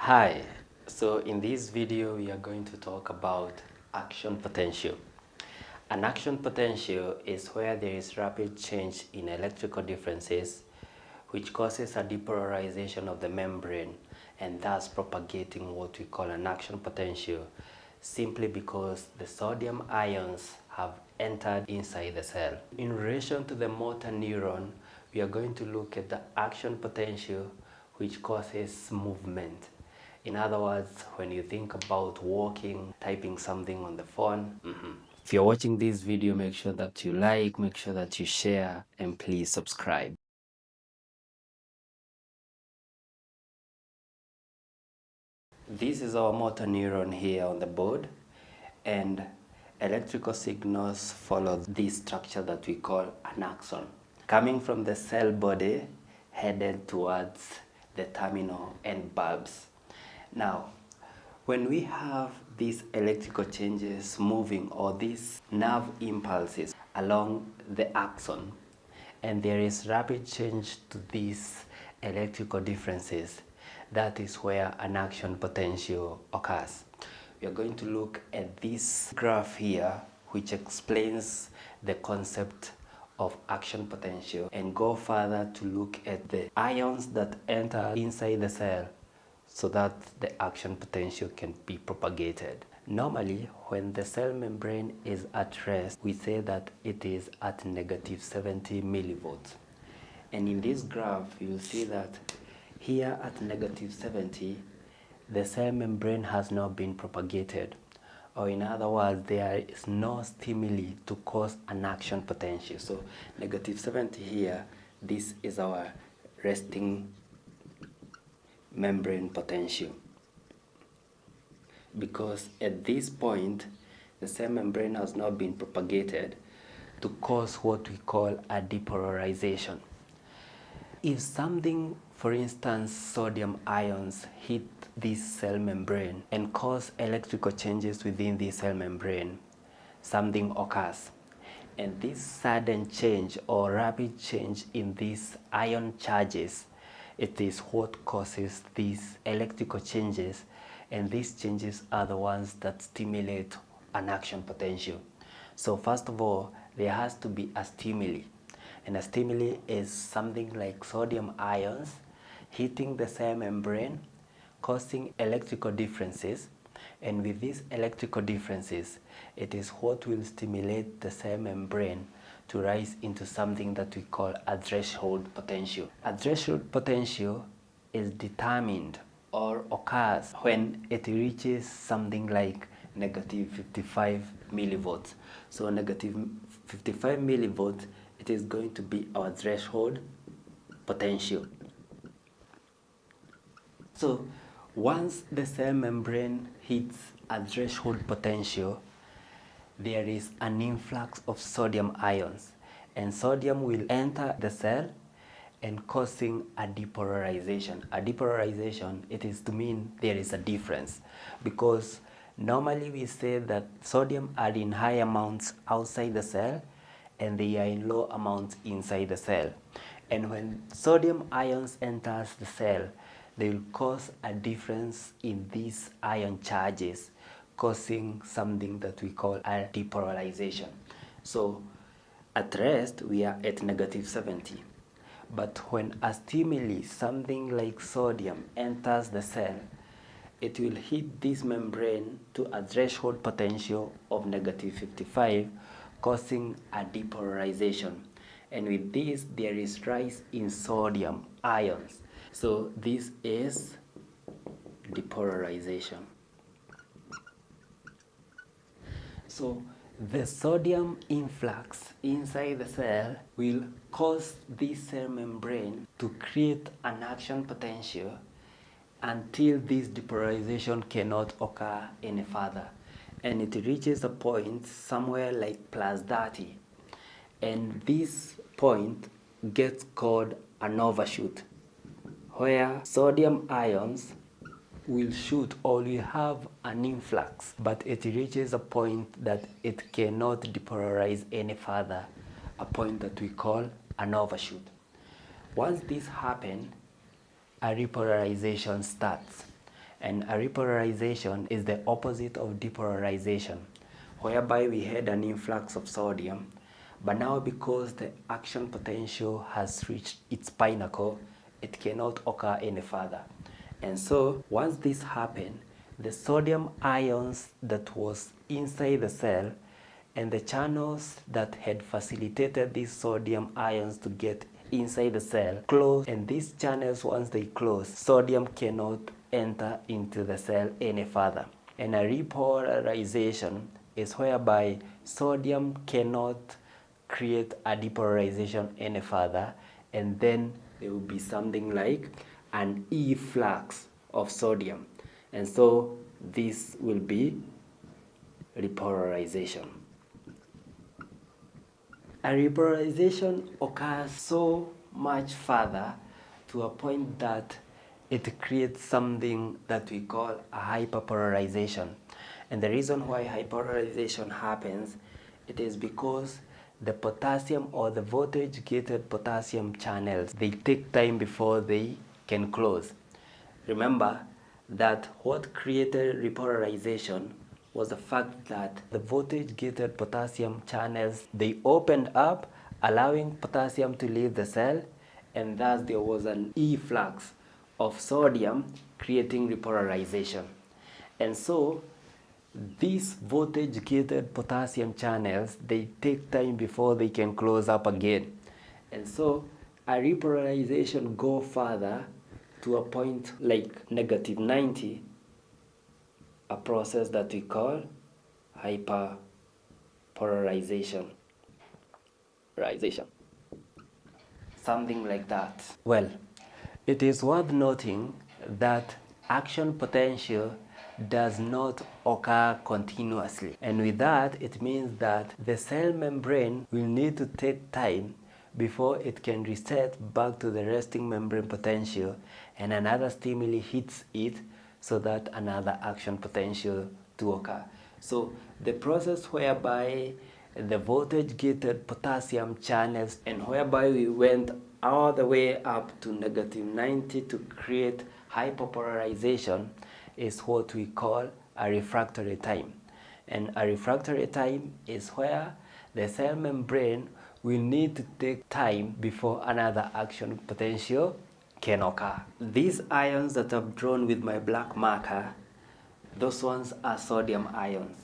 Hi, so in this video we are going to talk about action potential. An action potential is where there is rapid change in electrical differences which causes a depolarization of the membrane and thus propagating what we call an action potential simply because the sodium ions have entered inside the cell. In relation to the motor neuron, we are going to look at the action potential which causes movement. In other words, when you think about walking, typing something on the phone. If you're watching this video, make sure that you like, make sure that you share, and please subscribe. This is our motor neuron here on the board, and electrical signals follow this structure that we call an axon, coming from the cell body headed towards the terminal end bulbs. Now, when we have these electrical changes moving or these nerve impulses along the axon, and there is rapid change to these electrical differences, that is where an action potential occurs. We are going to look at this graph here, which explains the concept of action potential, and go further to look at the ions that enter inside the cell so that the action potential can be propagated. Normally, when the cell membrane is at rest, we say that it is at negative 70 millivolts. And in this graph, you'll see that here at negative 70, the cell membrane has not been propagated. Or in other words, there is no stimuli to cause an action potential. So negative 70 here, this is our resting membrane potential, because at this point the cell membrane has not been propagated to cause what we call a depolarization. If something, for instance sodium ions, hit this cell membrane and cause electrical changes within the cell membrane, something occurs, and this sudden change or rapid change in these ion charges, it is what causes these electrical changes, and these changes are the ones that stimulate an action potential. So first of all, there has to be a stimuli, and a stimuli is something like sodium ions hitting the cell membrane, causing electrical differences, and with these electrical differences, it is what will stimulate the cell membrane to rise into something that we call a threshold potential. A threshold potential is determined or occurs when it reaches something like negative 55 millivolts. So negative 55 millivolts, it is going to be our threshold potential. So once the cell membrane hits a threshold potential, there is an influx of sodium ions, and sodium will enter the cell and causing a depolarization. A depolarization, it is to mean there is a difference, because normally we say that sodium are in high amounts outside the cell and they are in low amounts inside the cell. And when sodium ions enters the cell, they will cause a difference in these ion charges, causing something that we call a depolarization. So at rest we are at negative 70, but when a stimuli, something like sodium, enters the cell, it will hit this membrane to a threshold potential of negative 55, causing a depolarization, and with this there is rise in sodium ions. So this is depolarization. So the sodium influx inside the cell will cause this cell membrane to create an action potential until this depolarization cannot occur any further, and it reaches a point somewhere like plus 30, and this point gets called an overshoot, where sodium ions will shoot or will have an influx, but it reaches a point that it cannot depolarize any further, a point that we call an overshoot. Once this happens, a repolarization starts, And a repolarization is the opposite of depolarization, whereby we had an influx of sodium, but now because the action potential has reached its pinnacle, it cannot occur any further. And so once this happened, the sodium ions that was inside the cell and the channels that had facilitated these sodium ions to get inside the cell close, and these channels, once they close, sodium cannot enter into the cell any further. And a repolarization is whereby sodium cannot create a depolarization any further, and then there will be something like an efflux of sodium, and so this will be repolarization. A repolarization occurs so much further to a point that it creates something that we call a hyperpolarization. And the reason why hyperpolarization happens, it is because the potassium or the voltage gated potassium channels, they take time before they can close. Remember that what created repolarization was the fact that the voltage gated potassium channels, they opened up, allowing potassium to leave the cell, and thus there was an efflux of sodium creating repolarization. And so these voltage gated potassium channels, they take time before they can close up again. And so a repolarization go further to a point like -90, a process that we call hyperpolarization. Something like that. Well, it is worth noting that action potential does not occur continuously. And with that, it means that the cell membrane will need to take time before it can reset back to the resting membrane potential and another stimuli hits it so that another action potential to occur. So the process whereby the voltage gated potassium channels and whereby we went all the way up to -90 to create hyperpolarization is what we call a refractory time. And a refractory time is where the cell membrane will need to take time before another action potential can occur. These ions that I've drawn with my black marker, those ones are sodium ions.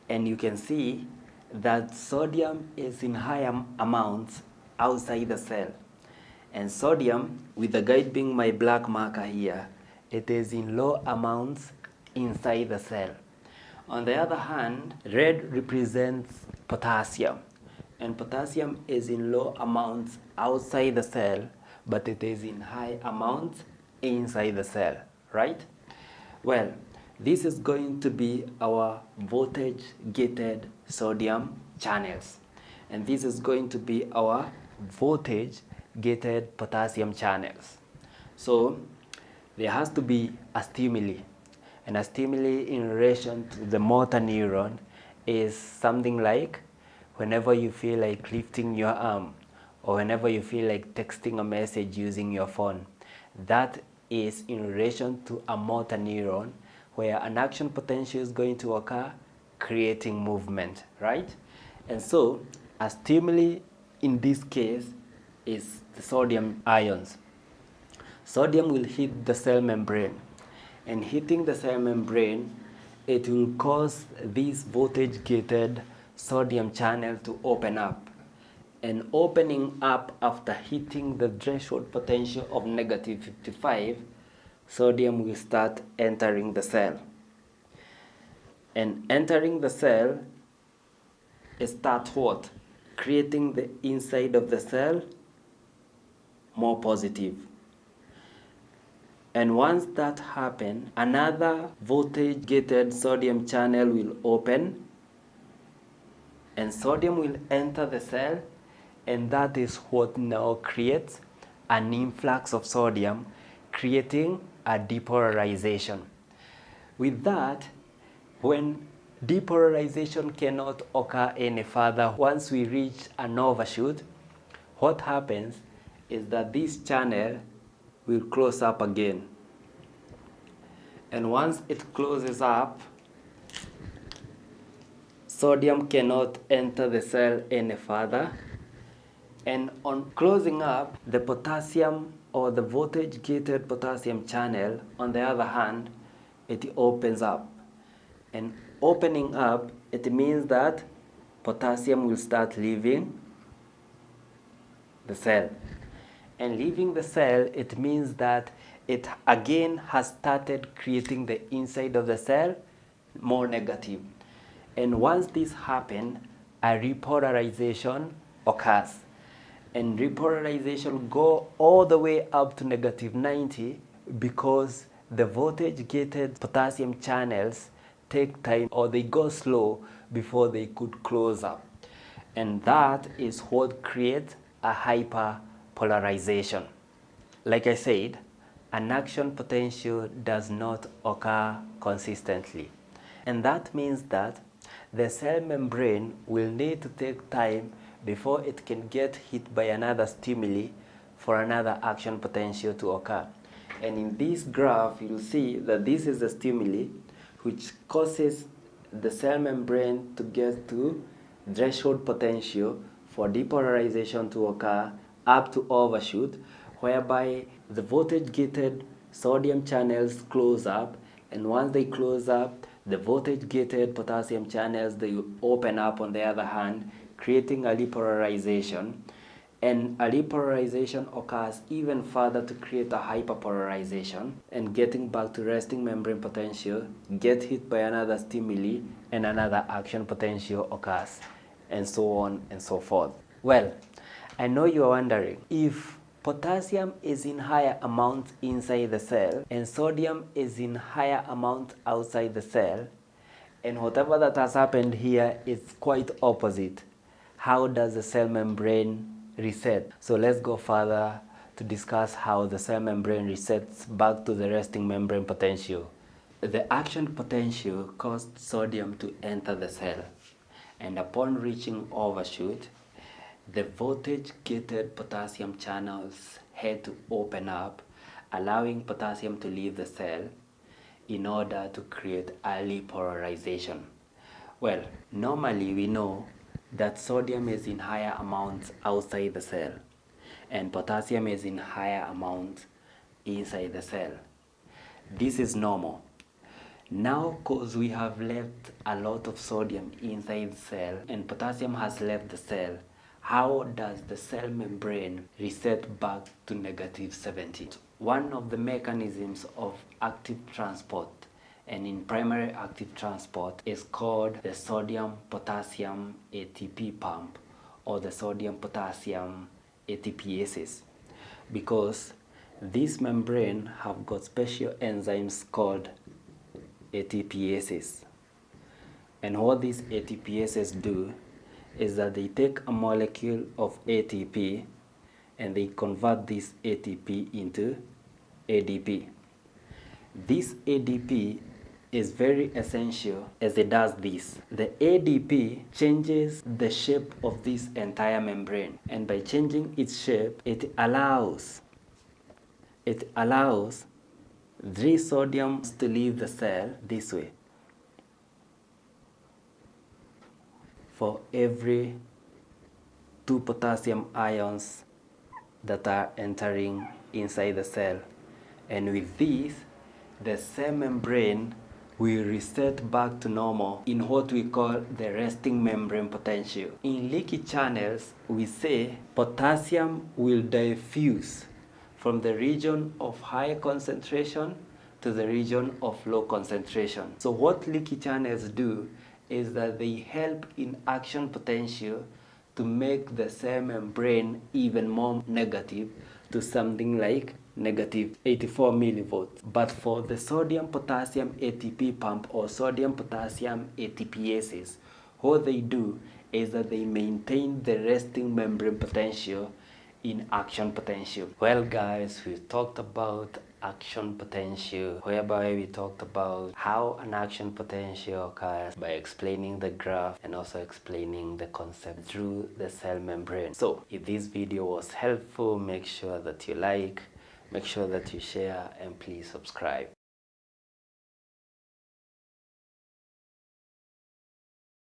And you can see that sodium is in high amounts outside the cell. And sodium, with the guide being my black marker here, it is in low amounts inside the cell. On the other hand, red represents potassium. And potassium is in low amounts outside the cell, but it is in high amounts inside the cell, right? Well, this is going to be our voltage gated sodium channels. And this is going to be our voltage gated potassium channels. So there has to be a stimuli. And a stimuli in relation to the motor neuron is something like whenever you feel like lifting your arm, or whenever you feel like texting a message using your phone. That is in relation to a motor neuron where an action potential is going to occur, creating movement, right? And so a stimuli in this case is the sodium ions. Sodium will hit the cell membrane, and hitting the cell membrane, it will cause this voltage gated sodium channel to open up. And opening up after hitting the threshold potential of -55, sodium will start entering the cell. And entering the cell, it starts what? Creating the inside of the cell more positive. And once that happens, another voltage gated sodium channel will open, and sodium will enter the cell, and that is what now creates an influx of sodium, creating a depolarization. With that, when depolarization cannot occur any further, once we reach an overshoot, what happens is that this channel will close up again. And once it closes up, sodium cannot enter the cell any further. And on closing up, the potassium or the voltage gated potassium channel, on the other hand, it opens up. And opening up, it means that potassium will start leaving the cell. And leaving the cell, it means that it again has started creating the inside of the cell more negative. And once this happens, a repolarization occurs. And repolarization go all the way up to -90 because the voltage gated potassium channels take time, or they go slow before they could close up. And that is what creates a hyperpolarization. Like I said, an action potential does not occur consistently. And that means that the cell membrane will need to take time before it can get hit by another stimuli for another action potential to occur. And in this graph, you'll see that this is the stimuli which causes the cell membrane to get to threshold potential for depolarization to occur up to overshoot, whereby the voltage gated sodium channels close up, and once they close up, the voltage gated potassium channels, they open up on the other hand, creating a repolarization. And a repolarization occurs even further to create a hyperpolarization, and getting back to resting membrane potential, get hit by another stimuli and another action potential occurs, and so on and so forth. Well, I know you are wondering, if potassium is in higher amounts inside the cell and sodium is in higher amounts outside the cell, and whatever that has happened here is quite opposite, how does the cell membrane reset? So let's go further to discuss how the cell membrane resets back to the resting membrane potential. The action potential caused sodium to enter the cell, and upon reaching overshoot, the voltage gated potassium channels had to open up, allowing potassium to leave the cell in order to create early polarization. Well, normally we know that sodium is in higher amounts outside the cell and potassium is in higher amounts inside the cell. This is normal. Now, because we have left a lot of sodium inside the cell and potassium has left the cell, how does the cell membrane reset back to -70? One of the mechanisms of active transport, and in primary active transport, is called the sodium-potassium ATP pump, or the sodium-potassium ATPases, because this membrane have got special enzymes called ATPases. And what these ATPases do is that they take a molecule of ATP and they convert this ATP into ADP. This ADP is very essential as it does this. The ADP changes the shape of this entire membrane, and by changing its shape, it allows three sodiums to leave the cell this way for every 2 potassium ions that are entering inside the cell. And with this, the cell membrane will reset back to normal in what we call the resting membrane potential. In leaky channels, we say potassium will diffuse from the region of high concentration to the region of low concentration. So what leaky channels do is that they help in action potential to make the cell membrane even more negative to something like -84 millivolts. But for the sodium-potassium ATP pump or sodium-potassium ATPases, what they do is that they maintain the resting membrane potential in action potential. Well guys, we talked about action potential, whereby we talked about how an action potential occurs by explaining the graph and also explaining the concept through the cell membrane. So if this video was helpful, make sure that you like, make sure that you share, and please subscribe.